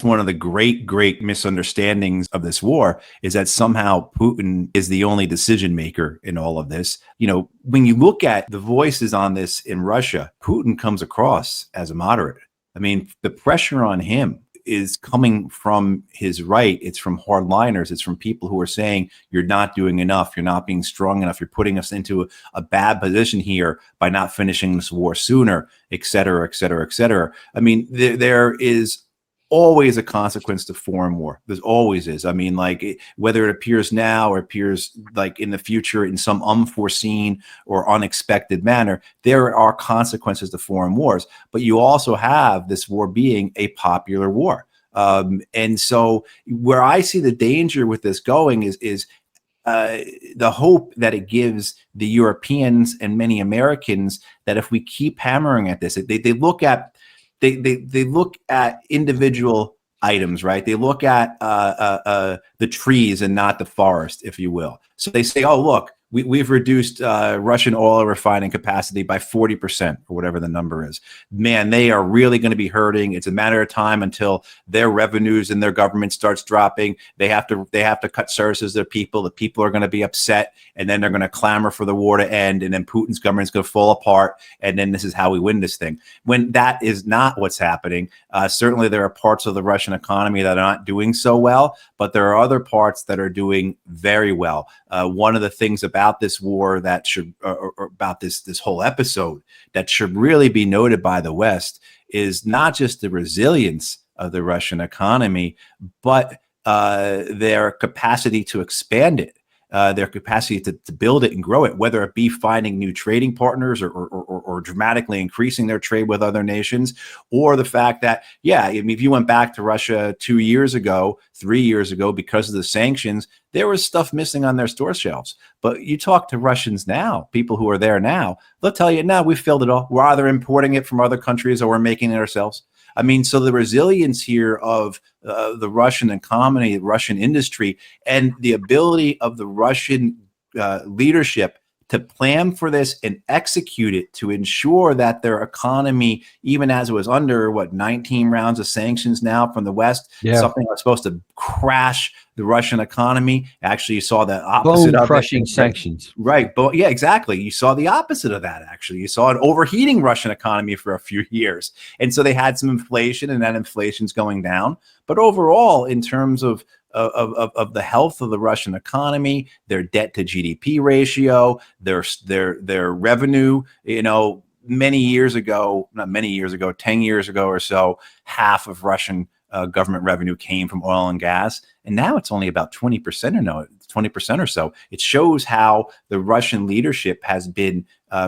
One of the great misunderstandings of this war is that somehow Putin is the only decision maker in all of this. When you look at the voices on this in Russia, Putin comes across as a moderate. I mean, the pressure on him is coming from his right. It's from hardliners. It's from people who are saying, you're not doing enough. You're not being strong enough. You're putting us into a bad position here by not finishing this war sooner, et cetera, et cetera, et cetera. I mean, there is always a consequence to foreign war. There's always is. I mean, whether it appears now or appears like in the future in some unforeseen or unexpected manner, there are consequences to foreign wars. But you also have this war being a popular war. And so where I see the danger with this going is the hope that it gives the Europeans and many Americans that if we keep hammering at this, they look at individual items, right? They look at the trees and not the forest, if you will. So they say, oh, look, we've reduced Russian oil refining capacity by 40% or whatever the number is. Man, they are really going to be hurting. It's a matter of time until their revenues and their government starts dropping. They have to cut services to their people. The people are going to be upset, and then they're going to clamor for the war to end, and then Putin's government's going to fall apart, and then this is how we win this thing. When that is not what's happening, certainly there are parts of the Russian economy that are not doing so well, but there are other parts that are doing very well. One of the things about this war that should, or about this whole episode that should really be noted by the West is not just the resilience of the Russian economy, but their capacity to expand it. Their capacity to build it and grow it, whether it be finding new trading partners or dramatically increasing their trade with other nations, or the fact that, yeah, I mean, if you went back to Russia 2 years ago, 3 years ago, because of the sanctions, there was stuff missing on their store shelves. But you talk to Russians now, people who are there now, they'll tell you, no, we filled it all. We're either importing it from other countries or we're making it ourselves. I mean, so the resilience here of the Russian economy, the Russian industry, and the ability of the Russian leadership to plan for this and execute it to ensure that their economy, even as it was under 19 rounds of sanctions now from the West, something that's supposed to crash the Russian economy. Actually, you saw the opposite of crushing sanctions. Right. But yeah, exactly. You saw the opposite of that. Actually, you saw an overheating Russian economy for a few years. And so they had some inflation, and that inflation's going down. But overall, in terms of the health of the Russian economy, their debt to GDP ratio, their revenue, many years ago, not many years ago, 10 years ago or so, half of Russian government revenue came from oil and gas. And now it's only about 20% or so. It shows how the Russian leadership has been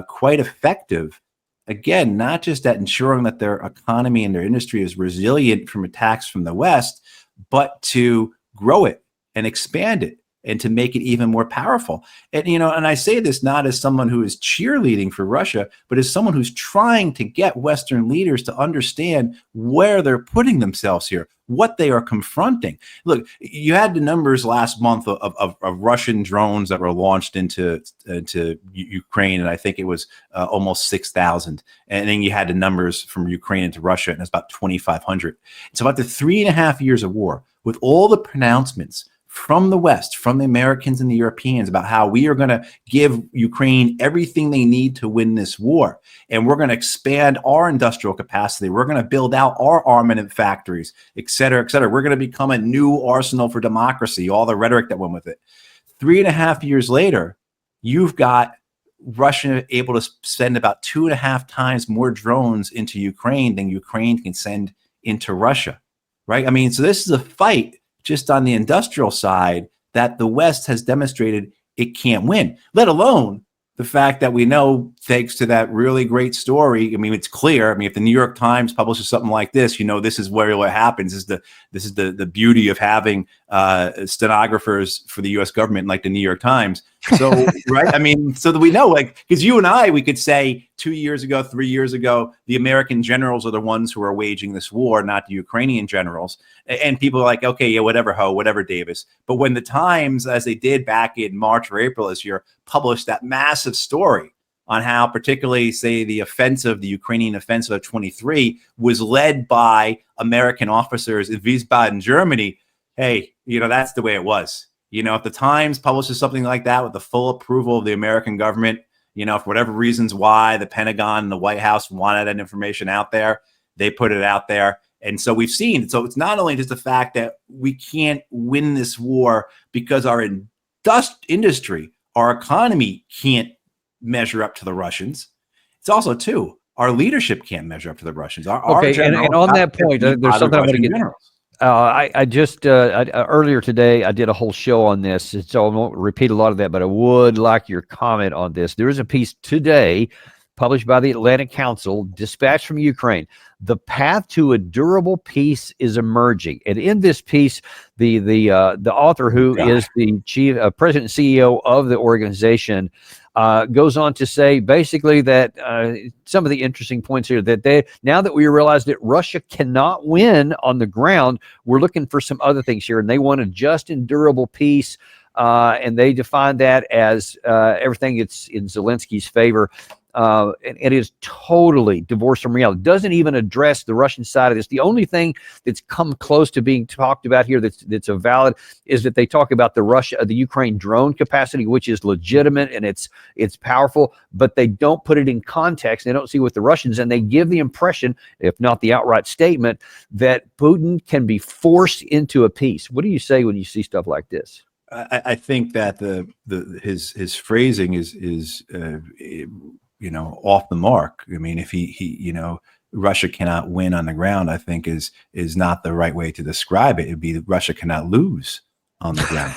quite effective. Again, not just at ensuring that their economy and their industry is resilient from attacks from the West, but to grow it and expand it and to make it even more powerful. And, and I say this not as someone who is cheerleading for Russia, but as someone who's trying to get Western leaders to understand where they're putting themselves here, what they are confronting. Look, you had the numbers last month of Russian drones that were launched into Ukraine, and I think it was almost 6,000. And then you had the numbers from Ukraine into Russia, and it's about 2,500. So after 3.5 years of war, with all the pronouncements from the West, from the Americans and the Europeans about how we are going to give Ukraine everything they need to win this war. And we're going to expand our industrial capacity. We're going to build out our armament factories, et cetera, et cetera. We're going to become a new arsenal for democracy, all the rhetoric that went with it. 3.5 years later, you've got Russia able to send about 2.5 times more drones into Ukraine than Ukraine can send into Russia, right? I mean, so this is a fight just on the industrial side that the West has demonstrated it can't win, let alone the fact that we know, thanks to that really great story. I mean, it's clear. I mean, if the New York Times publishes something like this, this is where what happens. This is the beauty of having stenographers for the U.S. government, like the New York Times. So, right. I mean, so that we know, because you and I, we could say 2 years ago, 3 years ago, the American generals are the ones who are waging this war, not the Ukrainian generals. And people are like, okay, yeah, whatever, Ho, whatever, Davis. But when the Times, as they did back in March or April this year, published that massive story on how, particularly, say, the Ukrainian offensive of 23 was led by American officers in Wiesbaden, Germany. Hey, that's the way it was. If the Times publishes something like that with the full approval of the American government, for whatever reasons why the Pentagon and the White House wanted that information out there, they put it out there. And so we've seen, so it's not only just the fact that we can't win this war because our industry, our economy can't measure up to the Russians. It's also, too, our leadership can't measure up to the Russians. And on that point, there's something I want to get. I just earlier today I did a whole show on this, so I won't repeat a lot of that, but I would like your comment on this. There is a piece today published by the Atlantic Council, dispatched from Ukraine. The path to a durable peace is emerging, and in this piece, the author, who is the chief president and CEO of the organization, goes on to say basically that some of the interesting points here, that now that we realize that Russia cannot win on the ground, we're looking for some other things here, and they want a just and durable peace. And they define that as everything that's in Zelensky's favor. And it is totally divorced from reality. It doesn't even address the Russian side of this. The only thing that's come close to being talked about here that's a valid is that they talk about the Ukraine drone capacity, which is legitimate and it's powerful, but they don't put it in context. They don't see what the Russians, and they give the impression, if not the outright statement, that Putin can be forced into a peace. What do you say when you see stuff like this? I think that his phrasing is off the mark. I mean, if he Russia cannot win on the ground, I think is not the right way to describe it. It'd be that Russia cannot lose on the ground.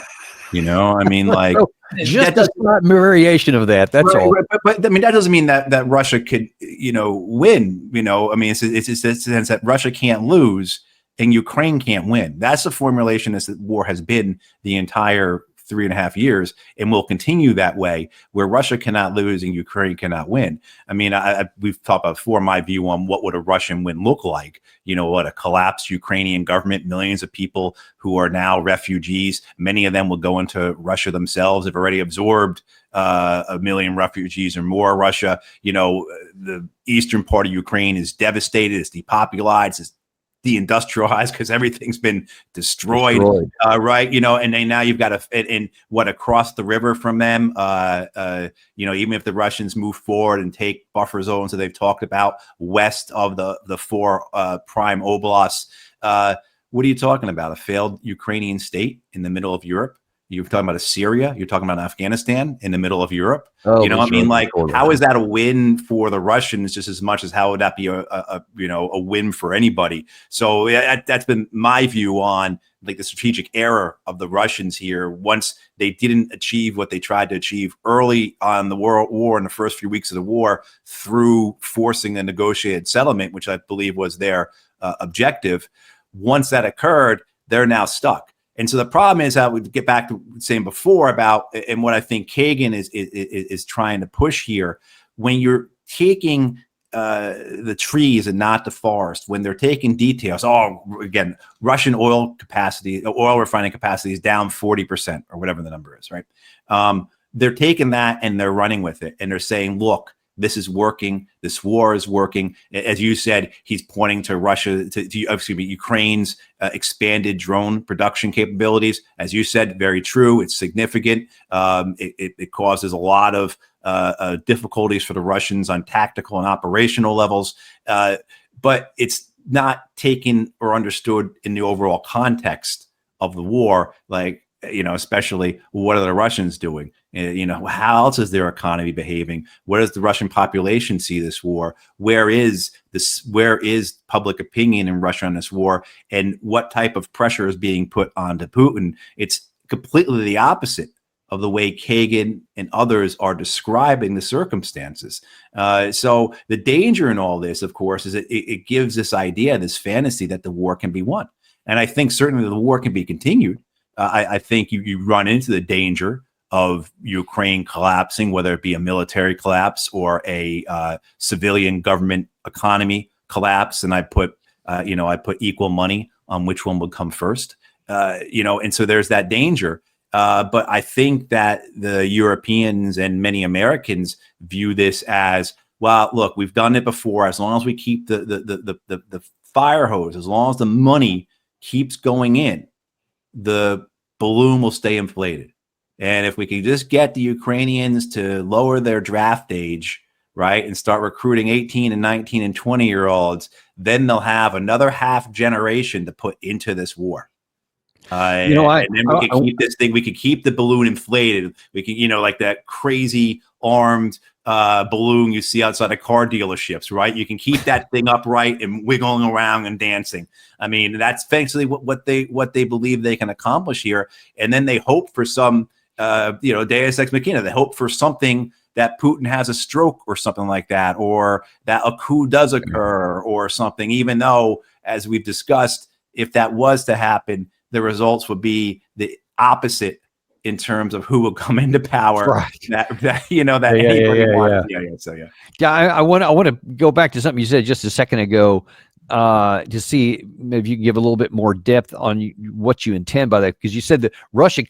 I mean, like, just a variation of that. That's all. But I mean, that doesn't mean that Russia could win. I mean, it's the sense that Russia can't lose and Ukraine can't win. That's the formulation as the war has been the entire 3.5 years, and will continue that way, where Russia cannot lose and Ukraine cannot win. I mean, we've talked about before my view on what would a Russian win look like. What a collapsed Ukrainian government, millions of people who are now refugees. Many of them will go into Russia themselves. They've already absorbed 1 million refugees or more. Russia, the eastern part of Ukraine is devastated. It's depopulated. It's deindustrialized because everything's been destroyed. Right? And then now you've got across the river from them, even if the Russians move forward and take buffer zones that they've talked about west of the four prime oblasts, what are you talking about? A failed Ukrainian state in the middle of Europe? You're talking about Syria. You're talking about Afghanistan in the middle of Europe. I mean, like, how is that a win for the Russians just as much as how would that be a win for anybody? So that's been my view on like the strategic error of the Russians here. Once they didn't achieve what they tried to achieve early on the World War, in the first few weeks of the war, through forcing a negotiated settlement, which I believe was their objective. Once that occurred, they're now stuck. And so the problem is how we get back to saying before about, and what I think Kagan is trying to push here, when you're taking the trees and not the forest, when they're taking details, again, Russian oil refining capacity is down 40% or whatever the number is, right? They're taking that and they're running with it. And they're saying, look, this is working. This war is working. As you said, he's pointing to Ukraine's expanded drone production capabilities. As you said, very true. It's significant. It causes a lot of difficulties for the Russians on tactical and operational levels. But it's not taken or understood in the overall context of the war, like, especially what are the Russians doing? How else is their economy behaving? Where does the Russian population see this war? Where is public opinion in Russia on this war? And what type of pressure is being put onto Putin? It's completely the opposite of the way Kagan and others are describing the circumstances. So the danger in all this, of course, is it gives this idea, this fantasy that the war can be won. And I think certainly the war can be continued. I think you run into the danger of Ukraine collapsing, whether it be a military collapse or a civilian government economy collapse. And I put equal money on which one would come first. And so there's that danger. But I think that the Europeans and many Americans view this as, well, look, we've done it before. As long as we keep the fire hose, as long as the money keeps going in, the balloon will stay inflated. And if we can just get the Ukrainians to lower their draft age, right, and start recruiting 18 and 19 and 20-year-olds, then they'll have another half generation to put into this war. And then we could keep this thing. We could keep the balloon inflated. We could, like that crazy armed balloon you see outside of car dealerships, right? You can keep that thing upright and wiggling around and dancing. I mean, that's basically what they believe they can accomplish here. And then they hope for some, Deus ex machina. They hope for something, that Putin has a stroke or something like that, or that a coup does occur or something. Even though, as we've discussed, if that was to happen, the results would be the opposite in terms of who will come into power. Right. Anybody wants. I want to go back to something you said just a second ago, to see if you can give a little bit more depth on what you intend by that, because you said that Russia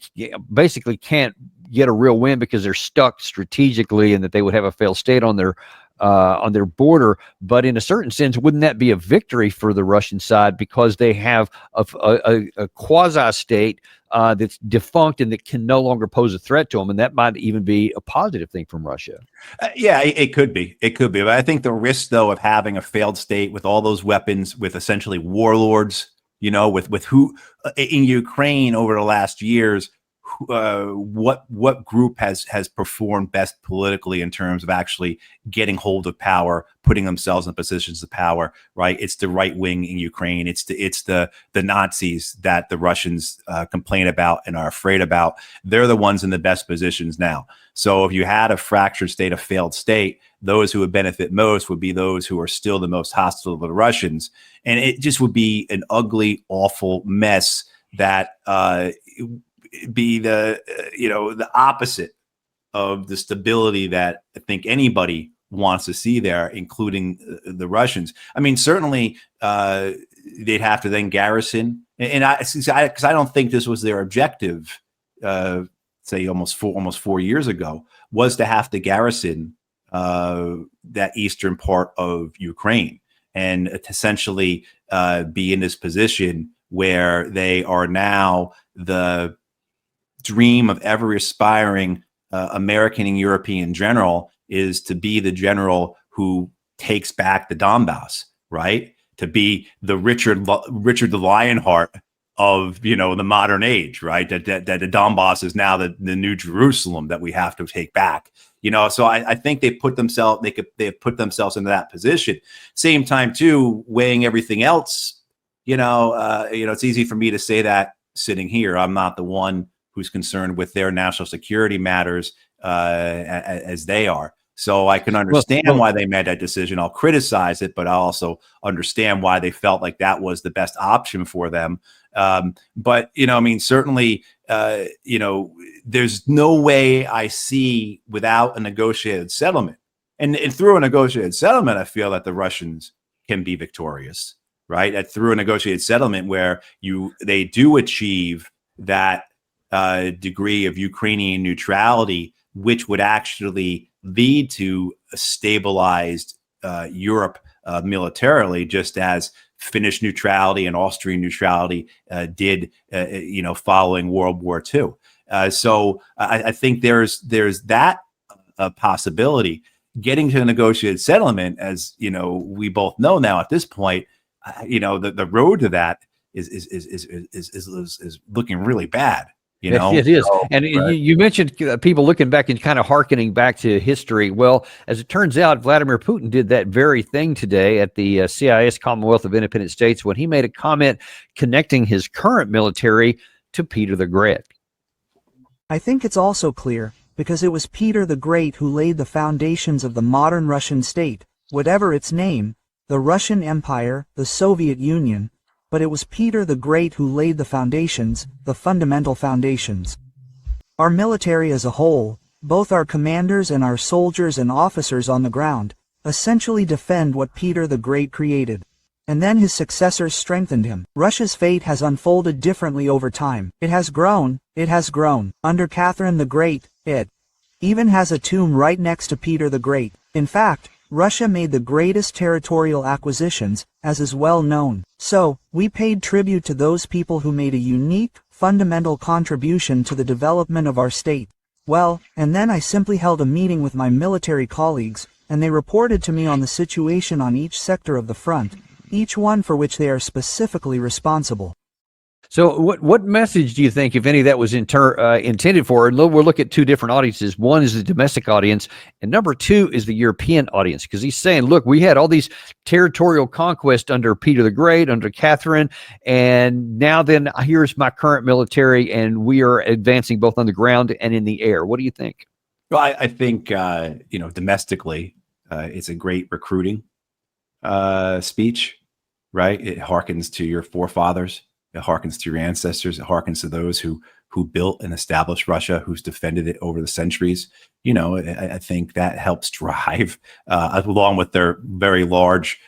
basically can't get a real win because they're stuck strategically, and that they would have a failed state on their border. But in a certain sense, wouldn't that be a victory for the Russian side, because they have a quasi state that's defunct and that can no longer pose a threat to them, and that might even be a positive thing from Russia. It could be. But I think the risk, though, of having a failed state with all those weapons, with essentially warlords, with who in Ukraine over the last years, what group has performed best politically in terms of actually getting hold of power, putting themselves in positions of power, right? It's the right wing in Ukraine. It's the Nazis that the Russians complain about and are afraid about. They're the ones in the best positions now. So if you had a fractured state, a failed state, those who would benefit most would be those who are still the most hostile to the Russians. And it just would be an ugly, awful mess that be the opposite of the stability that I think anybody wants to see there, including the Russians. I mean, certainly they'd have to then garrison, and because I don't think this was their objective, say almost 4 years ago, was to have to garrison that eastern part of Ukraine and essentially be in this position where they are now the dream of every aspiring American and European general, is to be the general who takes back the Donbass, right? To be the Richard the Lionheart of the modern age, right? That the Donbass is now the new Jerusalem that we have to take back. So I think they have put themselves into that position. Same time too, weighing everything else. It's easy for me to say that sitting here. I'm not the one who's concerned with their national security matters as they are. So I can understand why they made that decision. I'll criticize it, but I also understand why they felt like that was the best option for them. But certainly, there's no way I see without a negotiated settlement. And through a negotiated settlement, I feel that the Russians can be victorious, right? That through a negotiated settlement where they do achieve that degree of Ukrainian neutrality, which would actually lead to a stabilized Europe militarily, just as Finnish neutrality and Austrian neutrality did, following World War II. So I think there's that possibility. Getting to a negotiated settlement, as we both know now at this point, the road to that is looking really bad. It is. And you mentioned people looking back and kind of hearkening back to history. Well, as it turns out, Vladimir Putin did that very thing today at the CIS Commonwealth of Independent States when he made a comment connecting his current military to Peter the Great. I think it's also clear, because it was Peter the Great who laid the foundations of the modern Russian state, whatever its name, the Russian Empire, the Soviet Union, but it was Peter the Great who laid the foundations, the fundamental foundations. Our military as a whole, both our commanders and our soldiers and officers on the ground, essentially defend what Peter the Great created. And then his successors strengthened him. Russia's fate has unfolded differently over time. It has grown, It has grown. Under Catherine the Great, it even has a tomb right next to Peter the Great. In fact, Russia made the greatest territorial acquisitions, as is well known. So, we paid tribute to those people who made a unique, fundamental contribution to the development of our state. Well, and then I simply held a meeting with my military colleagues, and they reported to me on the situation on each sector of the front, each one for which they are specifically responsible. So what message do you think, if any, that was intended for? And we'll look at two different audiences. One is the domestic audience, and number two is the European audience, because he's saying, look, we had all these territorial conquests under Peter the Great, under Catherine, and now then here's my current military, and we are advancing both on the ground and in the air. What do you think? Well, I think, domestically, it's a great recruiting speech, right? It harkens to your forefathers. It harkens to your ancestors. It harkens to those who built and established Russia, who's defended it over the centuries. I think that helps drive, along with their very large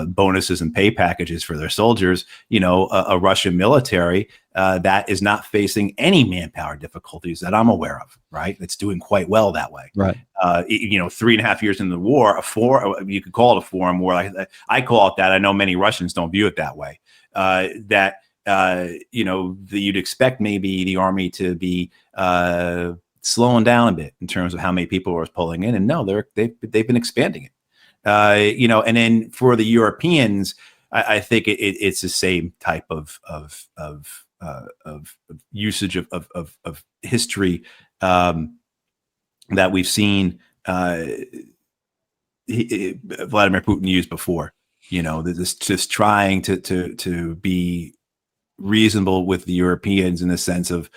bonuses and pay packages for their soldiers, a Russian military that is not facing any manpower difficulties that I'm aware of, right? It's doing quite well that way. Right. 3.5 years into the war, you could call it a foreign war. I call it that. I know many Russians don't view it that way. You'd expect maybe the army to be slowing down a bit in terms of how many people are pulling in, and no, they've been expanding it. And then for the Europeans, I think it's the same type of usage of history that we've seen Vladimir Putin used before. This just trying to be reasonable with the Europeans in the sense of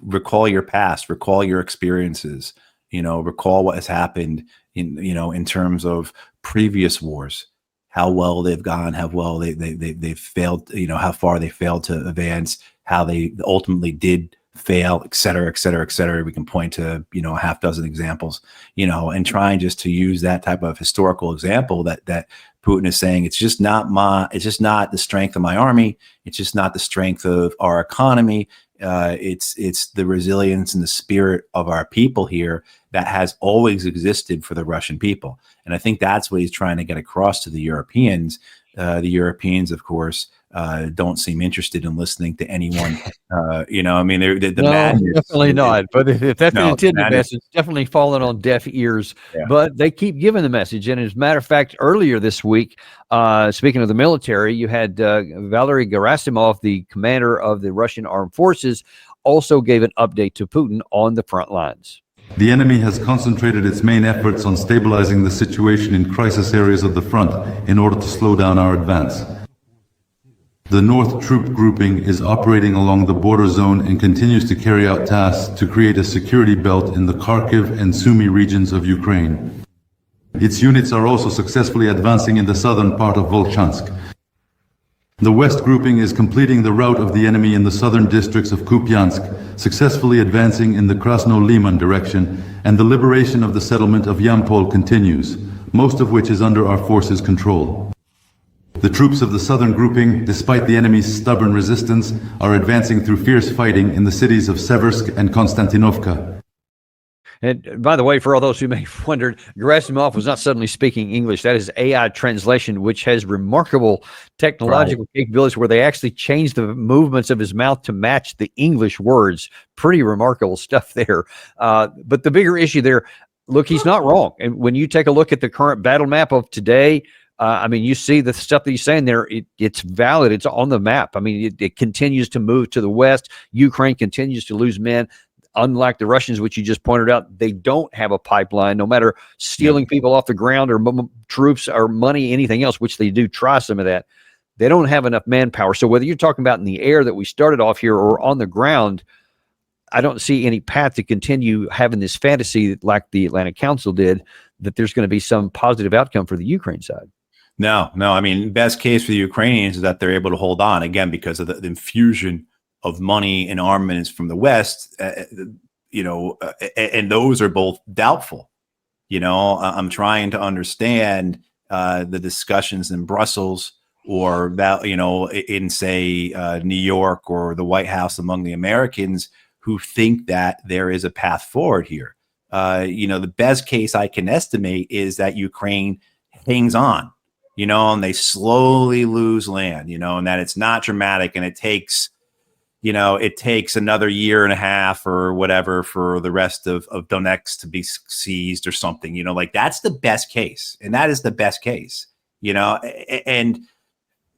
recall your past, recall your experiences, recall what has happened in terms of previous wars, how well they've gone, how well they've failed, how far they failed to advance, how they ultimately did fail, et cetera, et cetera, et cetera. We can point to, a half dozen examples, and trying just to use that type of historical example that Putin is saying, it's just not the strength of my army. It's just not the strength of our economy. It's the resilience and the spirit of our people here that has always existed for the Russian people. And I think that's what he's trying to get across to the Europeans. The Europeans, of course, don't seem interested in listening to anyone. The no, madness, definitely not. But if that's the intended message, definitely falling on deaf ears. Yeah. But they keep giving the message. And as a matter of fact, earlier this week, speaking of the military, you had Valery Gerasimov, the commander of the Russian armed forces, also gave an update to Putin on the front lines. The enemy has concentrated its main efforts on stabilizing the situation in crisis areas of the front in order to slow down our advance. The North Troop Grouping is operating along the border zone and continues to carry out tasks to create a security belt in the Kharkiv and Sumy regions of Ukraine. Its units are also successfully advancing in the southern part of Volchansk. The West Grouping is completing the rout of the enemy in the southern districts of Kupiansk, successfully advancing in the Krasno-Liman direction, and the liberation of the settlement of Yampol continues, most of which is under our forces' control. The troops of the southern grouping, despite the enemy's stubborn resistance, are advancing through fierce fighting in the cities of Seversk and Konstantinovka. And by the way, for all those who may have wondered, Gerasimov was not suddenly speaking English. That is AI translation, which has remarkable technological capabilities where they actually change the movements of his mouth to match the English words. Pretty remarkable stuff there. But the bigger issue there, look, he's not wrong. And when you take a look at the current battle map of today, you see the stuff that he's saying there, it's valid. It's on the map. It continues to move to the west. Ukraine continues to lose men. Unlike the Russians, which you just pointed out, they don't have a pipeline, no matter stealing people off the ground or troops or money, anything else, which they do try some of that. They don't have enough manpower. So whether you're talking about in the air that we started off here or on the ground, I don't see any path to continue having this fantasy like the Atlantic Council did, that there's going to be some positive outcome for the Ukraine side. No. Best case for the Ukrainians is that they're able to hold on, again, because of the infusion of money and armaments from the West, and those are both doubtful. I'm trying to understand the discussions in Brussels or that, in say New York or the White House among the Americans, who think that there is a path forward here. The best case I can estimate is that Ukraine hangs on, and they slowly lose land, and that it's not dramatic, and it takes another year and a half or whatever for the rest of Donetsk to be seized or something, like that's the best case. And that is the best case, and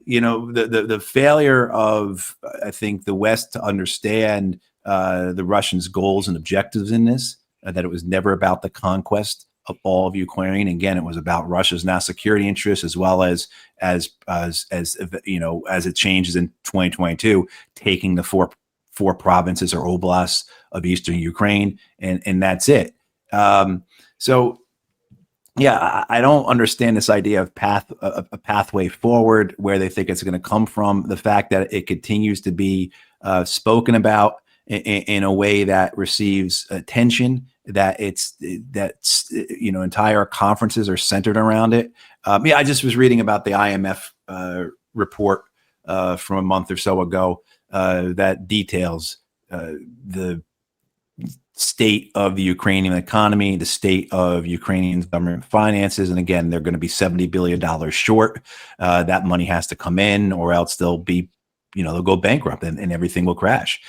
the failure of, I think, the West to understand the Russians' goals and objectives in this, that it was never about the conquest of all of Ukraine. Again, it was about Russia's national security interests, as well as it changes in 2022, taking the four provinces or oblasts of eastern Ukraine, and that's it. So yeah, I don't understand this idea of a pathway forward, where they think it's going to come from. The fact that it continues to be spoken about in a way that receives attention, that entire conferences are centered around it. I just was reading about the IMF report from a month or so ago that details the state of the Ukrainian economy, the state of Ukrainian government finances. And again, they're going to be $70 billion short. That money has to come in, or else they'll be, they'll go bankrupt and everything will crash.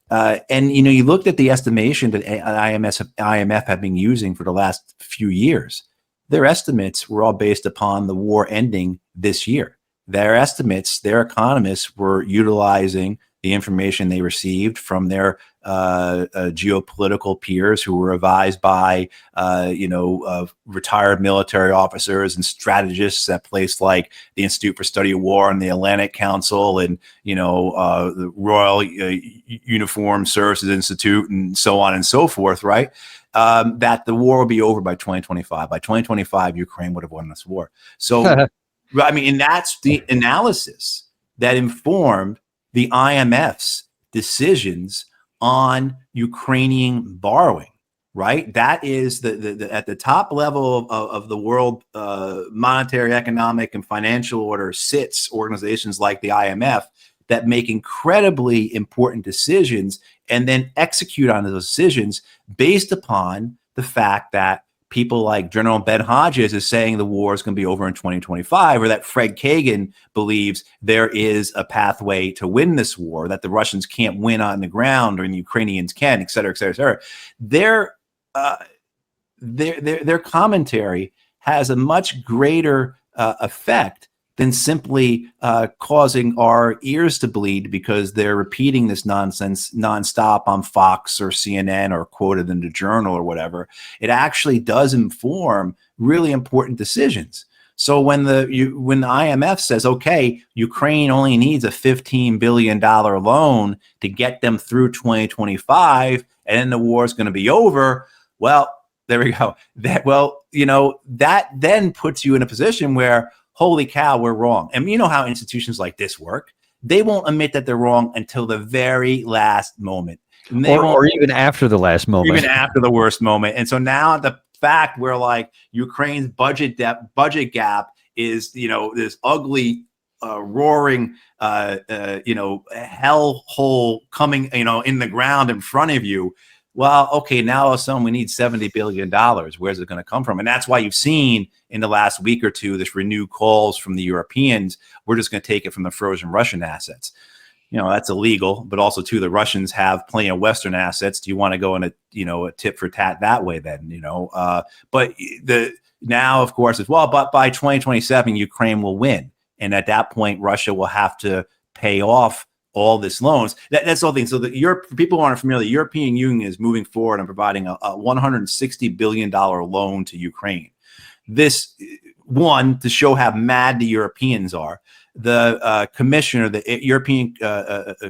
And you looked at the estimation that IMF have been using for the last few years. Their estimates were all based upon the war ending this year. Their estimates, their economists were utilizing the information they received from their geopolitical peers, who were advised by retired military officers and strategists at places like the Institute for Study of War and the Atlantic Council, and the Royal Uniformed Services Institute, and so on and so forth, right? That the war will be over by 2025. By 2025, Ukraine would have won this war. So, and that's the analysis that informed the IMF's decisions on Ukrainian borrowing, right? That is the at the top level of the world monetary, economic, and financial order sits organizations like the IMF that make incredibly important decisions and then execute on those decisions based upon the fact that people like General Ben Hodges is saying the war is going to be over in 2025, or that Fred Kagan believes there is a pathway to win this war, that the Russians can't win on the ground, or the Ukrainians can, et cetera, et cetera, et cetera. Their commentary has a much greater effect than simply causing our ears to bleed because they're repeating this nonsense nonstop on Fox or CNN or quoted in the Journal or whatever. It actually does inform really important decisions. So when the IMF says, okay, Ukraine only needs a $15 billion loan to get them through 2025, and then the war is going to be over, well, there we go. That then puts you in a position where, holy cow, we're wrong. And you know how institutions like this work. They won't admit that they're wrong until the very last moment. Or even after the last moment. Even after the worst moment. And so now the fact where like Ukraine's budget gap is, this ugly, roaring, hell hole coming, in the ground in front of you. Well, okay, now all of a sudden we need $70 billion. Where's it going to come from? And that's why you've seen in the last week or two this renewed calls from the Europeans. We're just going to take it from the frozen Russian assets. That's illegal, but also too, the Russians have plenty of Western assets. Do you want to go in a tit for tat that way then? But now, of course, as well. But by 2027, Ukraine will win, and at that point, Russia will have to pay off all this loans. That's the whole thing. So for people who aren't familiar, the European Union is moving forward and providing a $160 billion loan to Ukraine. This one, to show how mad the Europeans are. The commissioner, the European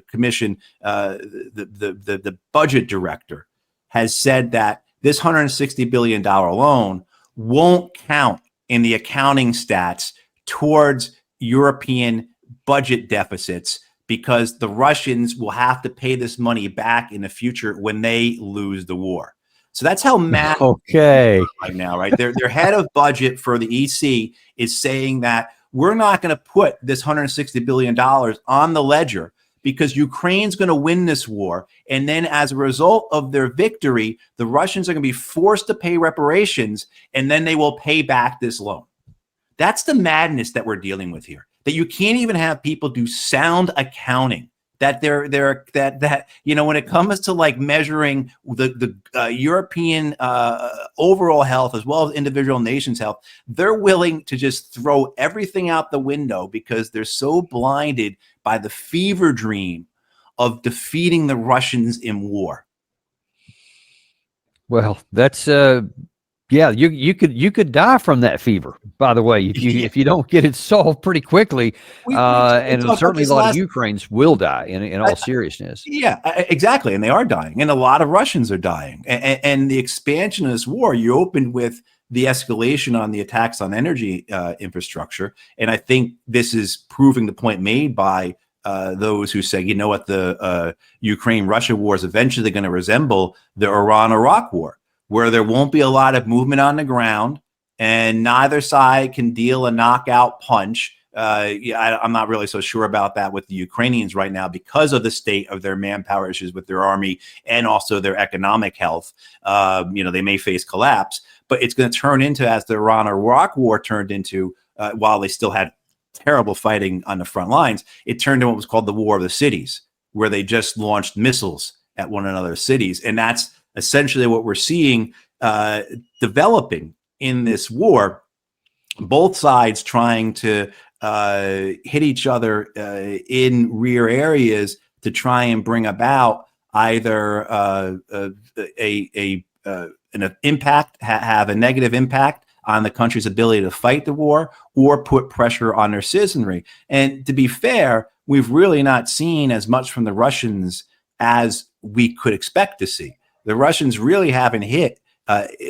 Commission, the budget director has said that this $160 billion loan won't count in the accounting stats towards European budget deficits, because the Russians will have to pay this money back in the future when they lose the war. So that's how mad right now, right? Their head of budget for the EC is saying that we're not going to put this $160 billion on the ledger because Ukraine's going to win this war. And then as a result of their victory, the Russians are going to be forced to pay reparations, and then they will pay back this loan. That's the madness that we're dealing with here, that you can't even have people do sound accounting. That when it comes to like measuring the European overall health as well as individual nations' health, they're willing to just throw everything out the window because they're so blinded by the fever dream of defeating the Russians in war. Well, that's yeah, you could die from that fever, by the way, if you don't get it solved pretty quickly. And certainly a lot of Ukrainians will die in all seriousness. Yeah, exactly. And they are dying. And a lot of Russians are dying. And the expansion of this war, you opened with the escalation on the attacks on energy infrastructure. And I think this is proving the point made by those who say, you know what, the Ukraine-Russia war is eventually going to resemble the Iran-Iraq war, where there won't be a lot of movement on the ground and neither side can deal a knockout punch. I'm not really so sure about that with the Ukrainians right now because of the state of their manpower issues with their army and also their economic health. They may face collapse, but it's going to turn into, as the Iran-Iraq war turned into, while they still had terrible fighting on the front lines, it turned into what was called the War of the Cities, where they just launched missiles at one another's cities. And that's essentially what we're seeing developing in this war, both sides trying to hit each other in rear areas to try and bring about either an impact, have a negative impact on the country's ability to fight the war or put pressure on their citizenry. And to be fair, we've really not seen as much from the Russians as we could expect to see. The Russians really haven't hit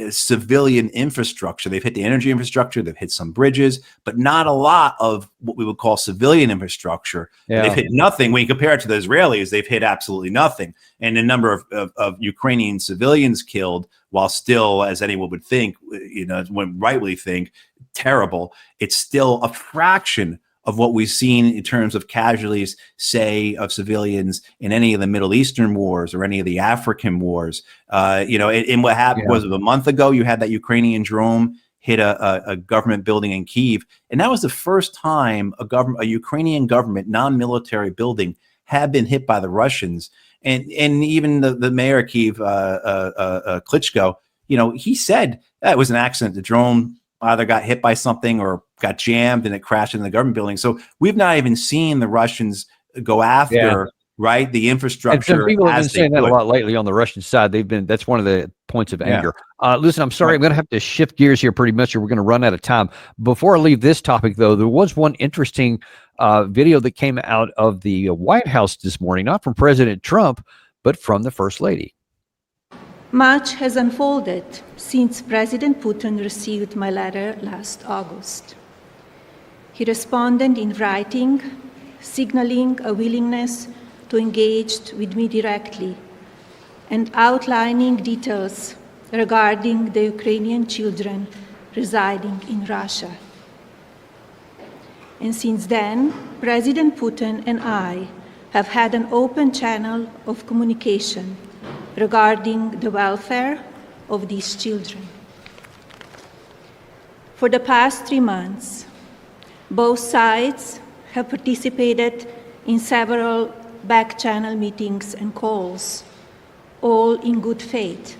civilian infrastructure. They've hit the energy infrastructure. They've hit some bridges, but not a lot of what we would call civilian infrastructure. Yeah. They've hit nothing. When you compare it to the Israelis, they've hit absolutely nothing. And the number of Ukrainian civilians killed, while still, as anyone would think, would rightly think, terrible, it's still a fraction of what we've seen in terms of casualties, say, of civilians in any of the Middle Eastern wars or any of the African wars. And what happened was a month ago, you had that Ukrainian drone hit a government building in Kyiv. And that was the first time a Ukrainian government, non-military building had been hit by the Russians. And even the mayor of Kyiv, Klitschko, he said that it was an accident. The drone either got hit by something or got jammed and it crashed into the government building. So we've not even seen the Russians go after the infrastructure. And some people have been saying that a lot lately on the Russian side. That's one of the points of anger. Listen, I'm sorry, I'm going to have to shift gears here pretty much, or we're going to run out of time. Before I leave this topic, though, there was one interesting video that came out of the White House this morning, not from President Trump, but from the First Lady. Much has unfolded since President Putin received my letter last August. He responded in writing, signaling a willingness to engage with me directly and outlining details regarding the Ukrainian children residing in Russia. And since then, President Putin and I have had an open channel of communication regarding the welfare of these children. For the past 3 months, both sides have participated in several back-channel meetings and calls, all in good faith.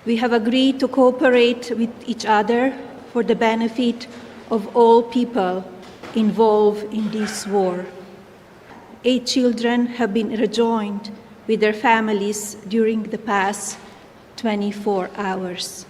We have agreed to cooperate with each other for the benefit of all people involved in this war. 8 children have been rejoined with their families during the past 24 hours.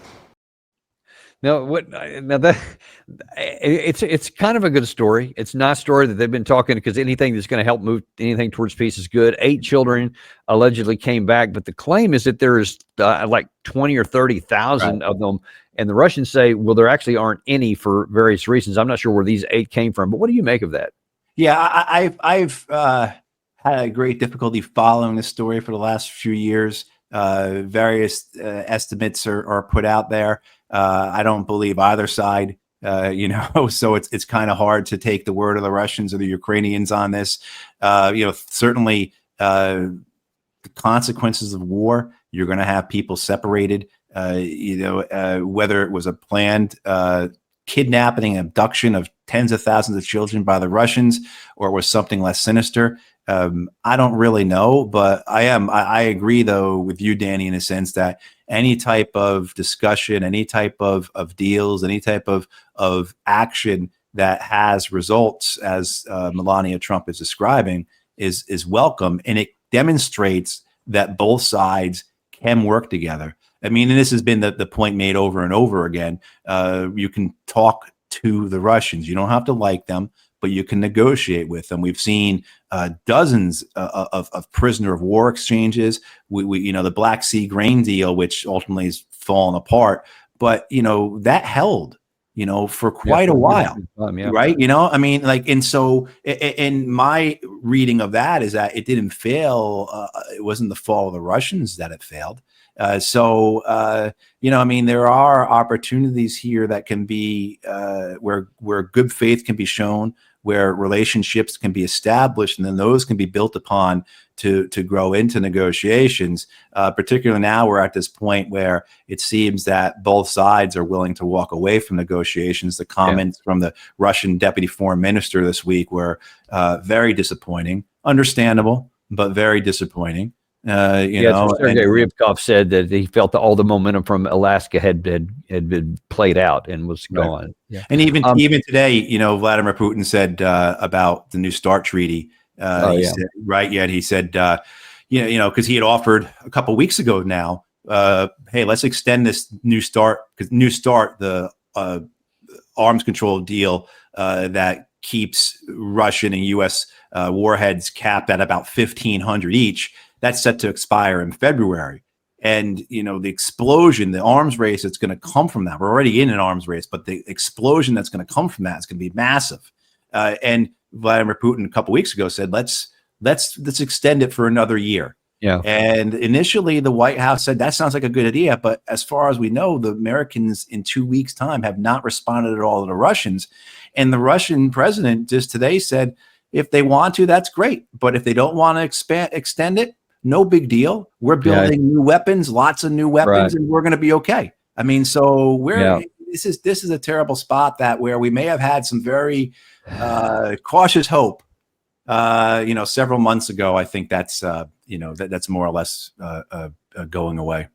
It's kind of a good story. It's a nice story that they've been talking, because anything that's going to help move anything towards peace is good. 8 children allegedly came back, but the claim is that there's like 20 or 30,000 of them. And the Russians say, well, there actually aren't any for various reasons. I'm not sure where these 8 came from, but what do you make of that? Yeah, I've had a great difficulty following this story for the last few years. Various estimates are put out there. I don't believe either side So it's kind of hard to take the word of the Russians or the Ukrainians on this. Certainly the consequences of war, you're going to have people separated, whether it was a planned kidnapping and abduction of tens of thousands of children by the Russians, or it was something less sinister. I don't really know, but I agree though with you, Danny, in a sense that any type of discussion, any type of deals, any type of action that has results, as Melania Trump is describing, is welcome, and it demonstrates that both sides can work together. I mean, and this has been the point made over and over again. You can talk to the Russians. You don't have to like them, but you can negotiate with them. We've seen dozens of prisoner of war exchanges. We the Black Sea grain deal, which ultimately has fallen apart, but that held, for quite a while, right? I mean, and so in my reading of that is that it didn't fail. It wasn't the fault of the Russians that it failed. I mean, there are opportunities here that can be where good faith can be shown, where relationships can be established, and then those can be built upon to grow into negotiations. Particularly now, we're at this point where it seems that both sides are willing to walk away from negotiations. The comments from the Russian deputy foreign minister this week were very disappointing. Understandable, but very disappointing. Sergei Ryabkov said that he felt that all the momentum from Alaska had been played out and was gone. Yeah. And even today, Vladimir Putin said about the New START treaty. He said, because he had offered a couple of weeks ago now, hey, let's extend this New START, because New START, the arms control deal that keeps Russian and U.S. Warheads capped at about 1,500 each. That's set to expire in February. And, the explosion, the arms race that's going to come from that, we're already in an arms race, but the explosion that's going to come from that is going to be massive. And Vladimir Putin a couple of weeks ago said, let's extend it for another year. Yeah. And initially the White House said that sounds like a good idea. But as far as we know, the Americans in 2 weeks' time have not responded at all to the Russians. And the Russian president just today said, if they want to, that's great. But if they don't want to extend it, no big deal. We're building new weapons, lots of new weapons, and we're going to be okay. I mean, so this is a terrible spot where we may have had some very cautious hope. Several months ago, I think that's that's more or less going away.